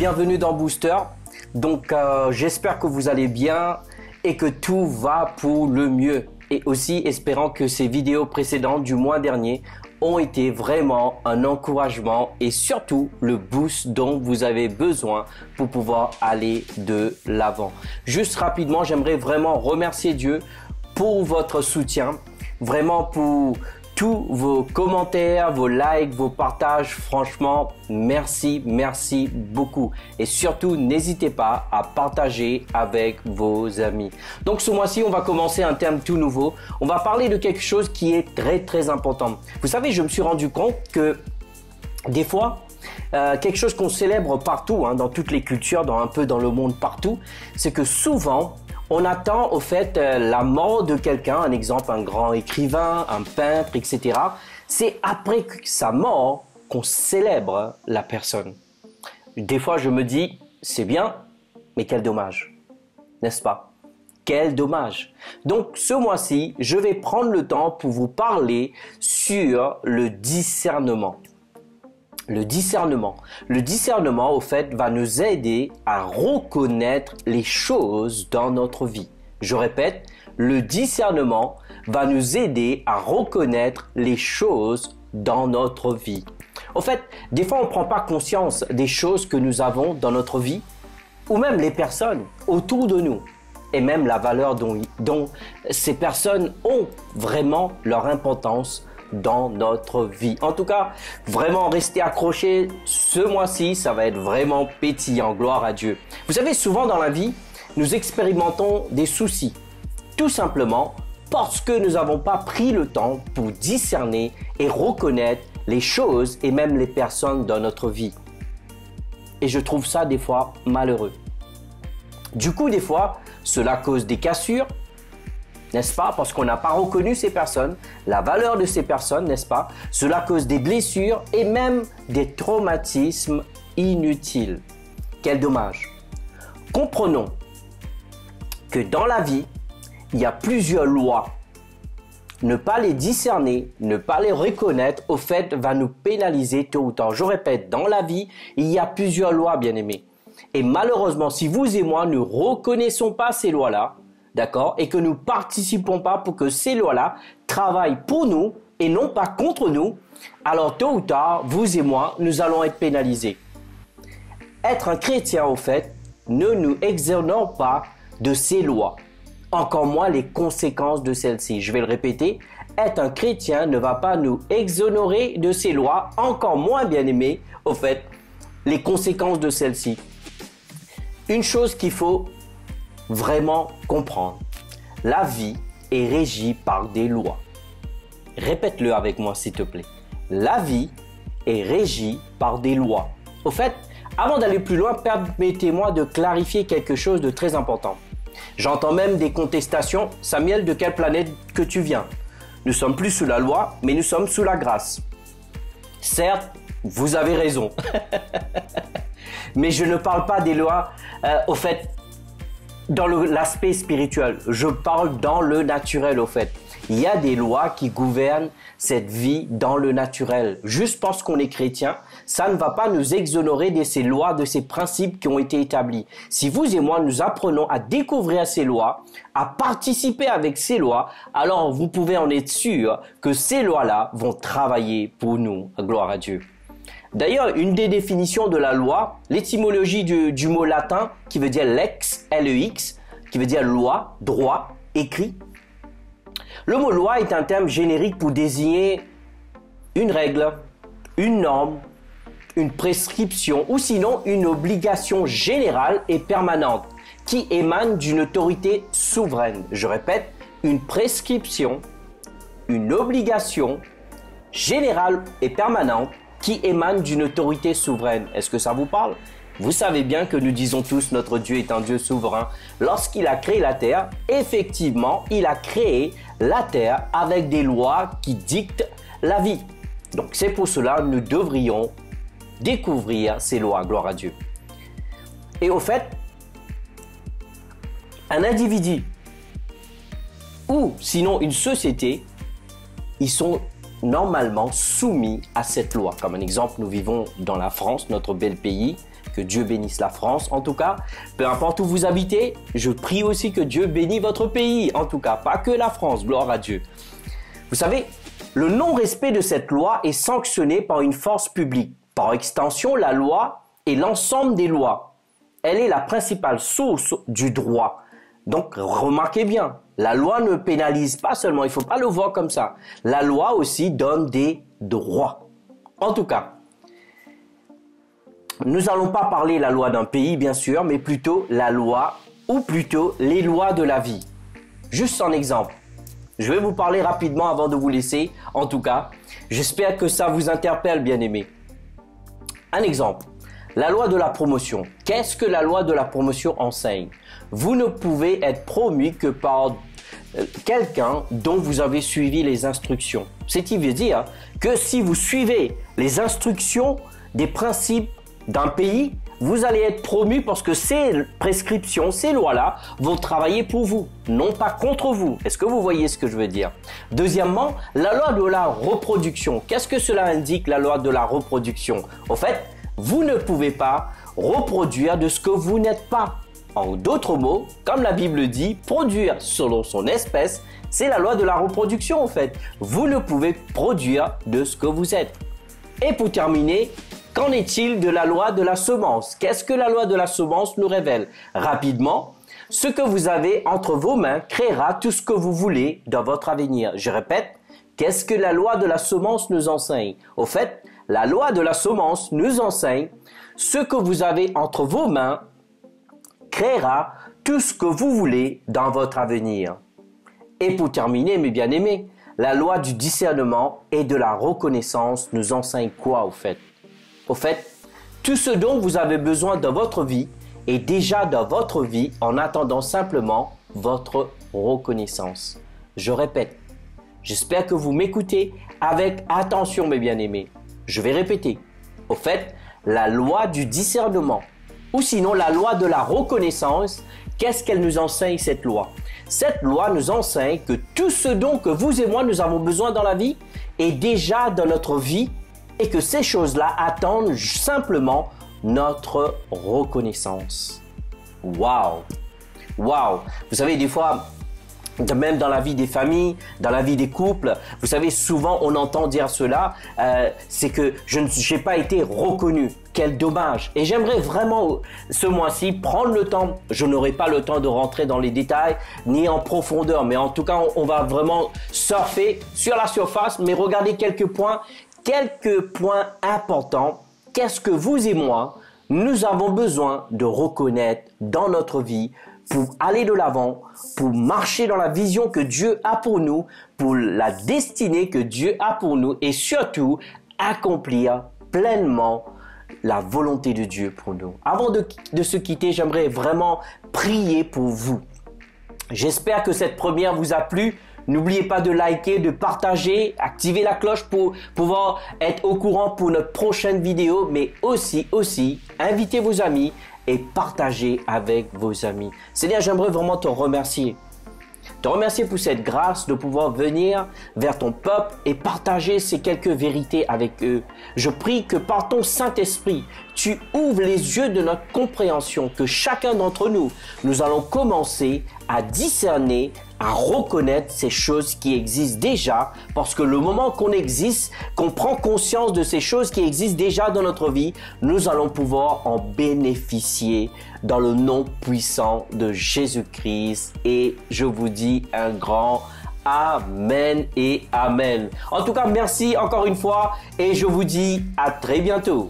bienvenue dans Booster. Donc j'espère que vous allez bien et que tout va pour le mieux. Et aussi espérant que ces vidéos précédentes du mois dernier ont été vraiment un encouragement et surtout le boost dont vous avez besoin pour pouvoir aller de l'avant. Juste rapidement, j'aimerais vraiment remercier Dieu pour votre soutien, vraiment pour tous vos commentaires, vos likes, vos partages. Franchement, merci beaucoup. Et surtout, n'hésitez pas à partager avec vos amis. Donc ce mois-ci, on va commencer un thème tout nouveau. On va parler de quelque chose qui est très important. Vous savez, je me suis rendu compte que des fois, quelque chose qu'on célèbre partout, dans toutes les cultures, un peu dans le monde partout, c'est que souvent, on attend au fait la mort de quelqu'un, un exemple, un grand écrivain, un peintre, etc. C'est après sa mort qu'on célèbre la personne. Des fois, je me dis, c'est bien, mais quel dommage, n'est-ce pas? Quel dommage. Donc, ce mois-ci, je vais prendre le temps pour vous parler sur le discernement. Le discernement, au fait, va nous aider à reconnaître les choses dans notre vie. Je répète, le discernement va nous aider à reconnaître les choses dans notre vie. Au fait, des fois, on ne prend pas conscience des choses que nous avons dans notre vie, ou même les personnes autour de nous, et même la valeur dont ces personnes ont vraiment leur importance dans notre vie. En tout cas, vraiment restez accrochés. Ce mois-ci, ça va être vraiment pétillant. Gloire à Dieu. Vous savez, souvent dans la vie, nous expérimentons des soucis. Tout simplement parce que nous n'avons pas pris le temps pour discerner et reconnaître les choses et même les personnes dans notre vie. Et je trouve ça des fois malheureux. Du coup, des fois, cela cause des cassures, n'est-ce pas? Parce qu'on n'a pas reconnu ces personnes, la valeur de ces personnes, n'est-ce pas? Cela cause des blessures et même des traumatismes inutiles. Quel dommage. Comprenons que dans la vie, il y a plusieurs lois. Ne pas les discerner, ne pas les reconnaître, au fait, va nous pénaliser tôt ou tard. Je répète, dans la vie, il y a plusieurs lois, bien-aimés. Et malheureusement, si vous et moi ne reconnaissons pas ces lois-là, d'accord, et que nous ne participons pas pour que ces lois-là travaillent pour nous et non pas contre nous, alors tôt ou tard, vous et moi, nous allons être pénalisés. Être un chrétien, au fait, ne nous exonère pas de ces lois, encore moins les conséquences de celles-ci. Je vais le répéter, être un chrétien ne va pas nous exonérer de ces lois, encore moins, bien aimé, au fait, les conséquences de celles-ci. Une chose qu'il faut vraiment comprendre. La vie est régie par des lois. Répète-le avec moi, s'il te plaît. La vie est régie par des lois. Au fait, avant d'aller plus loin, permettez-moi de clarifier quelque chose de très important. J'entends même des contestations. Samuel, de quelle planète que tu viens? Nous sommes plus sous la loi, mais nous sommes sous la grâce. Certes, vous avez raison. Mais je ne parle pas des lois, au fait, dans l'aspect spirituel, je parle dans le naturel au fait. Il y a des lois qui gouvernent cette vie dans le naturel. Juste parce qu'on est chrétien, ça ne va pas nous exonérer de ces lois, de ces principes qui ont été établis. Si vous et moi, nous apprenons à découvrir ces lois, à participer avec ces lois, alors vous pouvez en être sûr que ces lois-là vont travailler pour nous. Gloire à Dieu. D'ailleurs, une des définitions de la loi, l'étymologie du mot latin qui veut dire lex, L-E-X, qui veut dire loi, droit, écrit. Le mot loi est un terme générique pour désigner une règle, une norme, une prescription ou sinon une obligation générale et permanente qui émane d'une autorité souveraine. Je répète, une prescription, une obligation générale et permanente qui émane d'une autorité souveraine. Est-ce que ça vous parle? Vous savez bien que nous disons tous notre Dieu est un Dieu souverain. Lorsqu'il a créé la terre, effectivement, il a créé la terre avec des lois qui dictent la vie. Donc c'est pour cela que nous devrions découvrir ces lois, gloire à Dieu. Et au fait, un individu ou sinon une société, ils sont normalement soumis à cette loi. Comme un exemple, nous vivons dans la France, notre bel pays, Que Dieu bénisse la France, en tout cas. Peu importe où vous habitez, je prie aussi que Dieu bénisse votre pays, en tout cas, pas que la France, gloire à Dieu. Vous savez, le non-respect de cette loi est sanctionné par une force publique. Par extension, la loi est l'ensemble des lois. Elle est la principale source du droit. Donc, remarquez bien, la loi ne pénalise pas seulement, il ne faut pas le voir comme ça. La loi aussi donne des droits. En tout cas, nous n'allons pas parler la loi d'un pays, bien sûr, mais plutôt la loi, ou plutôt les lois de la vie. Juste un exemple. Je vais vous parler rapidement avant de vous laisser, en tout cas. J'espère que ça vous interpelle, bien-aimés. Un exemple. La loi de la promotion. Qu'est-ce que la loi de la promotion enseigne? Vous ne pouvez être promu que par quelqu'un dont vous avez suivi les instructions. Ce qui veut dire que si vous suivez les instructions des principes d'un pays, vous allez être promu parce que ces prescriptions, ces lois-là vont travailler pour vous, non pas contre vous. Est-ce que vous voyez ce que je veux dire? Deuxièmement, la loi de la reproduction. Qu'est-ce que cela indique, la loi de la reproduction? Au fait, vous ne pouvez pas reproduire de ce que vous n'êtes pas. En d'autres mots, comme la Bible dit, produire selon son espèce, c'est la loi de la reproduction en fait. Vous ne pouvez produire de ce que vous êtes. Et pour terminer, qu'en est-il de la loi de la semence? Qu'est-ce que la loi de la semence nous révèle? Rapidement, ce que vous avez entre vos mains créera tout ce que vous voulez dans votre avenir. Je répète, qu'est-ce que la loi de la semence nous enseigne? Au fait, la loi de la semence nous enseigne ce que vous avez entre vos mains créera tout ce que vous voulez dans votre avenir. Et pour terminer, mes bien-aimés, la loi du discernement et de la reconnaissance nous enseigne quoi au fait? Au fait, tout ce dont vous avez besoin dans votre vie est déjà dans votre vie en attendant simplement votre reconnaissance. Je répète, j'espère que vous m'écoutez avec attention, mes bien-aimés. Je vais répéter. Au fait, la loi du discernement, ou sinon la loi de la reconnaissance, qu'est-ce qu'elle nous enseigne cette loi? Cette loi nous enseigne que tout ce dont que vous et moi nous avons besoin dans la vie est déjà dans notre vie et que ces choses-là attendent simplement notre reconnaissance. Waouh! Waouh! Vous savez, des fois, même dans la vie des familles, dans la vie des couples, vous savez, souvent on entend dire cela, c'est que je n'ai pas été reconnu. Quel dommage. Et j'aimerais vraiment ce mois-ci prendre le temps, je n'aurai pas le temps de rentrer dans les détails ni en profondeur, mais en tout cas on va vraiment surfer sur la surface, mais regarder quelques points importants. Qu'est-ce que vous et moi, nous avons besoin de reconnaître dans notre vie pour aller de l'avant, pour marcher dans la vision que Dieu a pour nous, pour la destinée que Dieu a pour nous et surtout accomplir pleinement la volonté de Dieu pour nous. Avant de se quitter, j'aimerais vraiment prier pour vous. J'espère que cette première vous a plu. N'oubliez pas de liker, de partager, activer la cloche pour pouvoir être au courant pour notre prochaine vidéo, mais aussi, invitez vos amis et partagez avec vos amis. Seigneur, j'aimerais vraiment te remercier. Te remercier pour cette grâce de pouvoir venir vers ton peuple et partager ces quelques vérités avec eux. Je prie que par ton Saint-Esprit, tu ouvres les yeux de notre compréhension, que chacun d'entre nous, nous allons commencer à discerner, à reconnaître ces choses qui existent déjà, parce que le moment qu'on existe, qu'on prend conscience de ces choses qui existent déjà dans notre vie, nous allons pouvoir en bénéficier dans le nom puissant de Jésus-Christ. Et je vous dis un grand Amen et Amen. En tout cas, merci encore une fois et je vous dis à très bientôt.